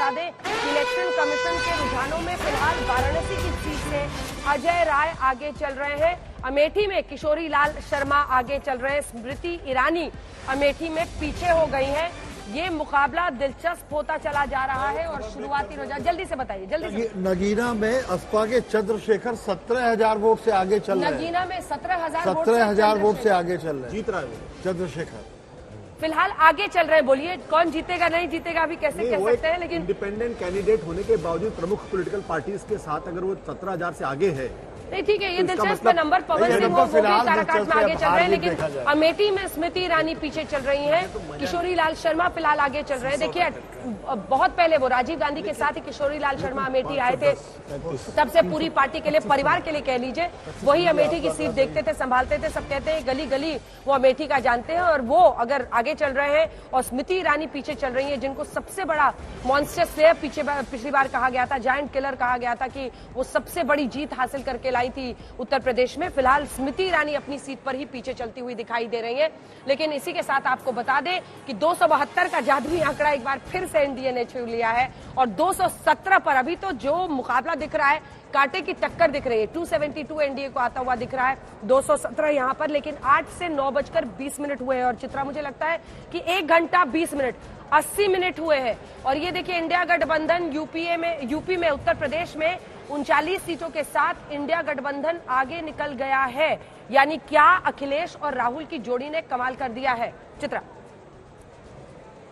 बता दें कि इलेक्शन कमीशन के रुझानों में फिलहाल वाराणसी की सीट से अजय राय आगे चल रहे हैं। अमेठी में किशोरी लाल शर्मा आगे चल रहे हैं। स्मृति ईरानी अमेठी में पीछे हो गई है। ये मुकाबला दिलचस्प होता चला जा रहा है और शुरुआती रुझान जल्दी से बताइए, जल्दी से। नगीना में असपा के चंद्रशेखर 17,000 वोट से आगे चल रहे हैं। नगीना में 17,000 वोट से आगे चल रहे हैं। जीत रहा है चंद्रशेखर फिलहाल आगे चल रहे हैं। बोलिए कौन जीतेगा नहीं जीतेगा अभी कैसे कह सकते हैं, लेकिन इंडिपेंडेंट कैंडिडेट होने के बावजूद प्रमुख पॉलिटिकल पार्टीज के साथ अगर वो 17,000 से आगे है नहीं, ठीक है, ये तो इसका दिलचस्प मतलब नंबर। पवन सिंह वो भी काराकाट में आगे चल रहे हैं, लेकिन देखा जाए। अमेठी में स्मृति ईरानी पीछे चल रही हैं। किशोरी लाल शर्मा फिलहाल आगे चल रहे हैं। देखिए बहुत पहले वो राजीव गांधी के साथ ही किशोरी लाल शर्मा अमेठी आए थे, तब से पूरी पार्टी के लिए, परिवार के लिए कह लीजिए, वही अमेठी की सीट देखते थे, संभालते थे। सब कहते हैं गली गली वो अमेठी का जानते हैं, और वो अगर आगे चल रहे हैं और स्मृति ईरानी पीछे चल रही है, जिनको सबसे बड़ा मॉन्स्टर स्लेयर पिछली बार कहा गया था, जायंट किलर कहा गया था कि वो सबसे बड़ी जीत हासिल करके लाई थी उत्तर प्रदेश में। फिलहाल स्मृति ईरानी अपनी सीट पर ही पीछे चलती हुई दिखाई दे रही है। लेकिन इसी के साथ आपको बता दें कि 272 का जादुई आंकड़ा एक बार फिर से एनडीए ने छू लिया है और 217 पर अभी तो जो मुकाबला दिख रहा है, कांटे की टक्कर दिख रही है। 272 एनडीए को आता हुआ दिख रहा है, 217 यहां पर। लेकिन 8 से 9:20 हुए हैं और चित्रा मुझे लगता है कि 1 घंटा 20 मिनट 80 मिनट हुए हैं। और ये देखिए इंडिया गठबंधन यूपी में उत्तर प्रदेश में 39 सीटों के साथ इंडिया गठबंधन आगे निकल गया है। यानी क्या अखिलेश और राहुल की जोड़ी ने कमाल कर दिया है? चित्रा,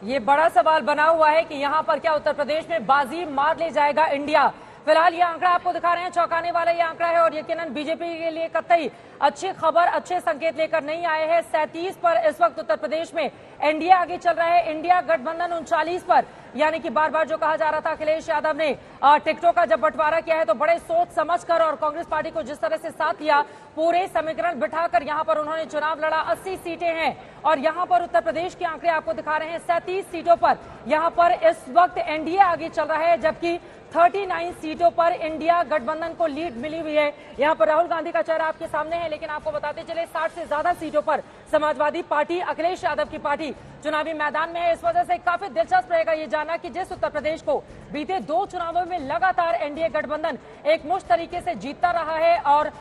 ये बड़ा सवाल बना हुआ है कि यहां पर क्या उत्तर प्रदेश में बाजी मार ले जाएगा इंडिया। फिलहाल ये आंकड़ा आपको दिखा रहे हैं, चौंकाने वाला ये आंकड़ा है और यकीनन बीजेपी के लिए कतई अच्छी खबर, अच्छे संकेत लेकर नहीं आए हैं। 37 पर इस वक्त उत्तर प्रदेश में एनडीए आगे चल रहा है, इंडिया गठबंधन 39 पर। यानी कि बार बार जो कहा जा रहा था अखिलेश यादव ने टिकटों का जब बंटवारा किया है तो बड़े सोच समझकर और कांग्रेस पार्टी को जिस तरह से साथ लिया, पूरे समीकरण बिठाकर यहां पर उन्होंने चुनाव लड़ा। 80 सीटें हैं और यहां पर उत्तर प्रदेश के आंकड़े आपको दिखा रहे हैं। 37 सीटों पर यहां पर इस वक्त एनडीए आगे चल रहा है, जबकि 39 सीटों पर इंडिया गठबंधन को लीड मिली हुई है। यहां पर राहुल गांधी का चेहरा आपके सामने है, लेकिन आपको बताते चले 60 से ज्यादा सीटों पर समाजवादी पार्टी, अखिलेश यादव की पार्टी चुनावी मैदान में है। इस वजह से काफी दिलचस्प रहेगा ये जानना कि जिस उत्तर प्रदेश को बीते 2 चुनावों में लगातार एनडीए गठबंधन एक मुश्त तरीके से जीतता रहा है और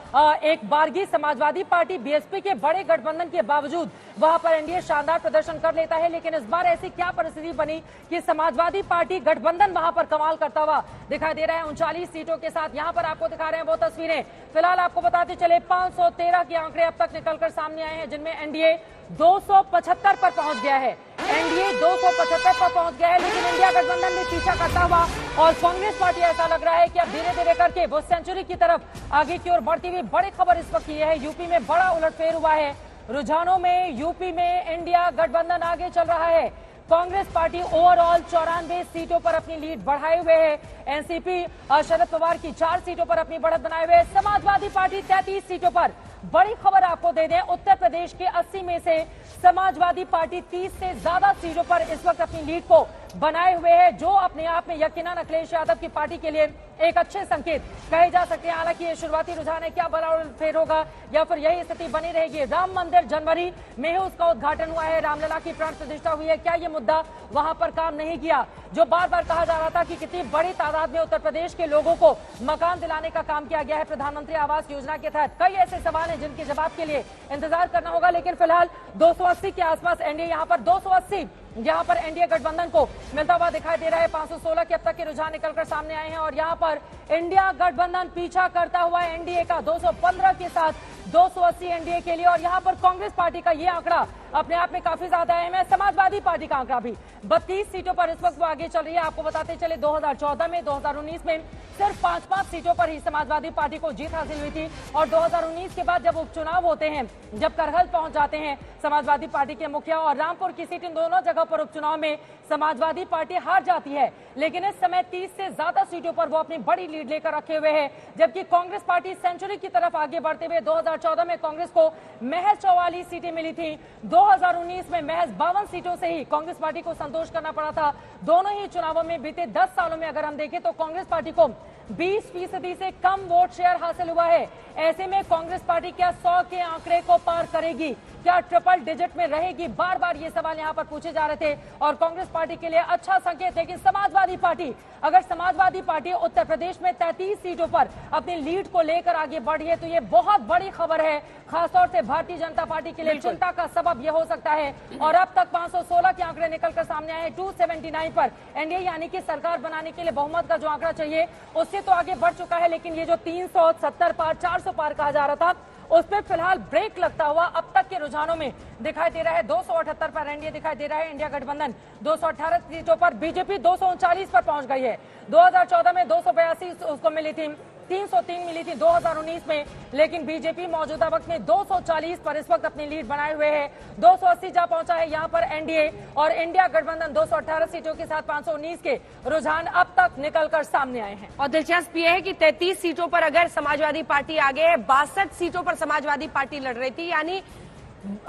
एक बारगी समाजवादी पार्टी बीएसपी के बड़े गठबंधन के बावजूद वहां पर एनडीए शानदार प्रदर्शन कर लेता है। लेकिन इस बार ऐसी क्या परिस्थिति बनी कि समाजवादी पार्टी गठबंधन वहां पर कमाल करता हुआ दिखाई दे रहा है 39 सीटों के साथ। यहां पर आपको दिखा रहे हैं वो तस्वीरें। फिलहाल आपको बताते चले 513 के आंकड़े अब तक निकलकर सामने आए हैं, जिनमें एनडीए 275 पर पहुंच गया है। एनडीए 275 पर पहुंच गया है, लेकिन इंडिया गठबंधन ने पीछा करता हुआ और कांग्रेस पार्टी ऐसा लग रहा है कि अब धीरे धीरे करके वो सेंचुरी की तरफ आगे की ओर बढ़ती हुई। बड़ी खबर इस वक्त ये है, यूपी में बड़ा उलटफेर हुआ है रुझानों में। यूपी में इंडिया गठबंधन आगे चल रहा है। कांग्रेस पार्टी ओवरऑल 94 सीटों पर अपनी लीड बढ़ाए हुए है। एनसीपी शरद पवार की 4 सीटों पर अपनी बढ़त बनाए हुए है। समाजवादी पार्टी 33 सीटों पर। बड़ी खबर आपको दे दें, उत्तर प्रदेश के 80 में से समाजवादी पार्टी 30 से ज्यादा सीटों पर इस वक्त अपनी लीड को बनाए हुए है, जो अपने आप में यकीनन अखिलेश यादव की पार्टी के लिए एक अच्छे संकेत कहे जा सकते हैं। हालांकि ये शुरुआती रुझान है, क्या बड़ा फेर होगा या फिर यही स्थिति बनी रहेगी। राम मंदिर जनवरी में ही उसका उद्घाटन हुआ है, रामलला की प्राण प्रतिष्ठा हुई है, क्या ये मुद्दा वहां पर काम नहीं किया? जो बार बार कहा जा रहा था कि कितनी बड़ी तादाद में उत्तर प्रदेश के लोगों को मकान दिलाने का काम किया गया है प्रधानमंत्री आवास योजना के तहत। कई ऐसे सवाल हैं जिनके जवाब के लिए इंतजार करना होगा। लेकिन फिलहाल 280 के आसपास एनडीए, यहां पर 280 यहां पर एनडीए गठबंधन को मिलता हुआ दिखाई दे रहा है। 516 के अब तक के रुझान निकलकर सामने आए हैं और यहां पर इंडिया गठबंधन पीछा करता हुआ एनडीए का 215 के साथ 280 एनडीए के लिए। और यहां पर कांग्रेस पार्टी का ये आंकड़ा अपने आप में काफी ज्यादा अहम है। समाजवादी पार्टी का आंकड़ा भी 32 सीटों पर इस वक्त वो आगे चल रही है। आपको बताते चले 2014 में, 2019 में सिर्फ 5-5 सीटों पर ही समाजवादी पार्टी को जीत हासिल हुई थी। और 2019 के बाद जब उपचुनाव होते हैं, जब करहल पहुंच जाते हैं समाजवादी पार्टी के मुखिया और रामपुर की सीट, इन दोनों जगह पर उपचुनाव में समाजवादी पार्टी हार जाती है। लेकिन इस समय 30 से ज्यादा सीटों पर वो अपनी बड़ी लीड लेकर रखे हुए है, जबकि कांग्रेस पार्टी सेंचुरी की तरफ आगे बढ़ते हुए 2014 में कांग्रेस को महज 44 सीटें मिली थी। 2019 में महज 52 सीटों से ही कांग्रेस पार्टी को संतोष करना पड़ा था। दोनों ही चुनावों में बीते 10 सालों में अगर हम देखें तो कांग्रेस पार्टी को 20% से कम वोट शेयर हासिल हुआ है। ऐसे में कांग्रेस पार्टी क्या 100 के आंकड़े को पार करेगी? क्या ट्रिपल डिजिट में रहेगी? बार बार ये सवाल यहां पर पूछे जा रहे थे और कांग्रेस पार्टी के लिए अच्छा संकेत है कि समाजवादी पार्टी, अगर समाजवादी पार्टी उत्तर प्रदेश में 33 सीटों पर अपनी लीड को लेकर आगे बढ़ी है तो ये बहुत बड़ी खबर है। खासतौर से भारतीय जनता पार्टी के लिए चिंता का सबब यह हो सकता है। और अब तक 516 के आंकड़े निकलकर सामने आए हैं। 279 पर एनडीए यानी कि सरकार बनाने के लिए बहुमत का जो आंकड़ा चाहिए उससे तो आगे बढ़ चुका है, लेकिन ये जो 370 पार 400 पार कहा जा रहा था उस पर फिलहाल ब्रेक लगता हुआ अब तक के रुझानों में दिखाई दे रहा है। 278 पर एनडीए दिखाई दे रहा है, इंडिया गठबंधन 218 सीटों पर, बीजेपी 239 पर पहुंच गई है। 2014 में 282 उसको मिली थी, 303 मिली थी 2019 में, लेकिन बीजेपी मौजूदा वक्त में 240 पर इस वक्त अपनी लीड बनाए हुए है। 280 जा पहुंचा है यहां पर एनडीए और इंडिया गठबंधन 218 सीटों के साथ 519 के रुझान अब तक निकलकर सामने आए हैं। और दिलचस्प ये है कि 33 सीटों पर अगर समाजवादी पार्टी आगे है, 62 सीटों पर समाजवादी पार्टी लड़ रही थी, यानी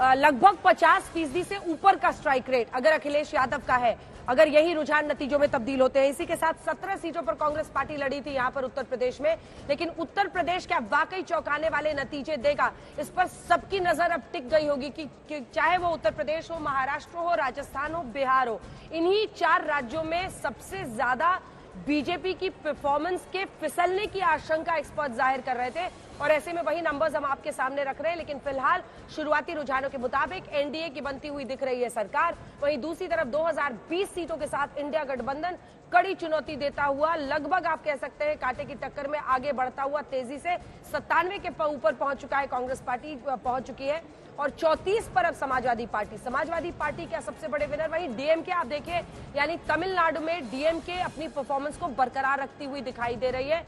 लगभग 50% से ऊपर का स्ट्राइक रेट अगर अखिलेश यादव का है, अगर यही रुझान नतीजों में तब्दील होते हैं। इसी के साथ 17 सीटों पर कांग्रेस पार्टी लड़ी थी यहां पर उत्तर प्रदेश में, लेकिन उत्तर प्रदेश क्या वाकई चौंकाने वाले नतीजे देगा, इस पर सबकी नजर अब टिक गई होगी कि चाहे वो उत्तर प्रदेश हो, महाराष्ट्र हो, राजस्थान हो, बिहार हो, इन्हीं 4 राज्यों में सबसे ज्यादा बीजेपी की परफॉर्मेंस के फिसलने की आशंका एक्सपर्ट जाहिर कर रहे थे। और ऐसे में वही नंबर्स हम आपके सामने रख रहे हैं, लेकिन फिलहाल शुरुआती रुझानों के मुताबिक एनडीए की बनती हुई दिख रही है सरकार। वहीं दूसरी तरफ 2020 सीटों के साथ इंडिया गठबंधन कड़ी चुनौती देता हुआ, लगभग आप कह सकते हैं कांटे की टक्कर में आगे बढ़ता हुआ तेजी से 97 के ऊपर पहुंच चुका है, कांग्रेस पार्टी पहुंच चुकी है। और 34 पर अब समाजवादी पार्टी क्या सबसे बड़े विनर? वहीं डीएमके आप देखिए, यानी तमिलनाडु में डीएमके अपनी परफॉर्मेंस को बरकरार रखती हुई दिखाई दे रही है।